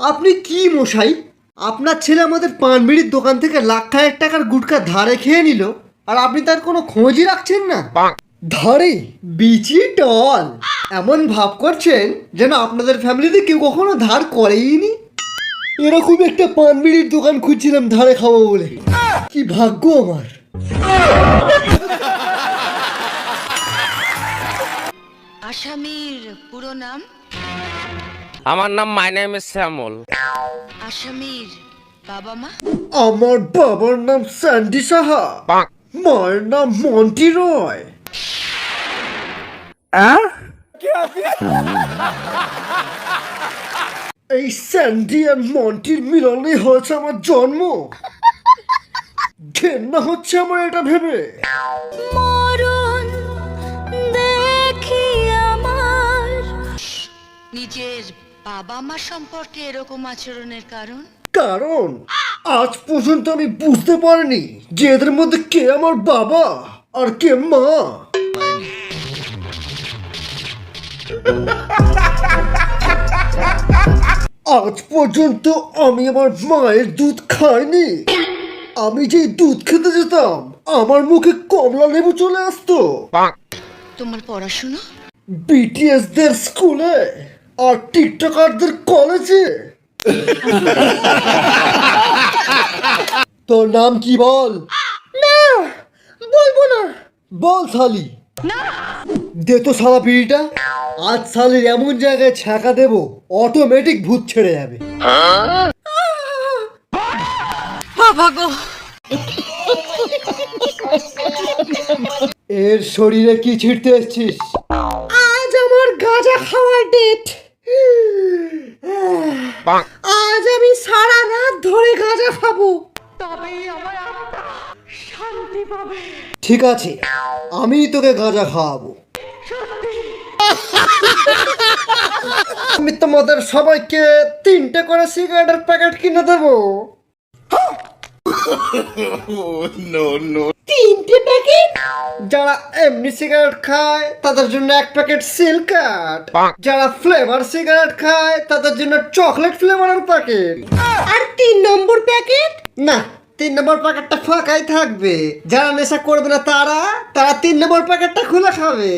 আপনি কি মশাই, আপনার ছেলে আমাদের পান বিড়ির দোকান থেকে লাখ খানেক টাকার গুটখা ধারে খেয়ে নিল, আর আপনি তার কোনো খোঁজই রাখছেন না? ধারে বিচি টল এমন ভাব করছেন যেন আপনাদের ফ্যামিলিতে কেউ কখনো ধার করেইনি। এরকম একটা পান বিড়ির দোকান খুঁজছিলাম ধারে খাবো বলে, কি ভাগ্য আমার। আসামির পুরো নাম? আমার নাম মাই নেম ইজ শ্যামল। আসামির বাবা মা? আমার বাবার নাম স্যান্ডি সাহা, মায়ের নাম মন্টি রয়। এই স্যান্ডি আর মন্টির মিলনে হয়েছে আমার জন্ম। ঘেন্না হচ্ছে আমার এটা ভেবে। মরণ দেখি আমার। নিজের বাবা মা সম্পর্কে এরকম আচরণের কারণ? কারণ আজ পর্যন্ত আমি বুঝতে পারিনি যে এদের মধ্যে কে আমার বাবা আর কে মা। আজ পর্যন্ত আমি আমার মায়ের দুধ খাইনি। আমি যেই দুধ খেতে যেতাম আমার মুখে কমলা লেবু চলে আসতো। তোমার পড়াশোনা? বিটিএস দের স্কুলে আর টিকটকারদের কলেজে। তোর নাম কি বল? না বলবো না। বল শালি। দে তো শালা বিড়িটা। আজ শালির এমন জায়গায় ছ্যাঁকা দেবো অটোমেটিক ভূত ছেড়ে যাবে। এর শরীরে কি ছিটতে এসছিস? আজ আমার গাঁজা খাওয়ার ডেট। আজ আমি সারা রাত ধরে গাঁজা খাবো, তবেই আমার আত্মা শান্তি পাবে। ঠিক আছে, আমি তোকে গাঁজা খাওয়াবো। আমি তোমাদের সবাইকে 3টে করে সিগারেটের প্যাকেট কিনে দেবো। 3টে প্যাকেট? যারা এমনি সিগারেট খায় তাদের জন্য 1 প্যাকেট সিলকাট, যারা ফ্লেভার সিগারেট খায় তাদের জন্য চকলেট ফ্লেভারের প্যাকেট। আর 3 নম্বর প্যাকেট? না, 3 নম্বর প্যাকেটটা ফাঁকাই থাকবে। যারা নেশা করবে না তারা 3 নম্বর প্যাকেটটা খুলে খাবে।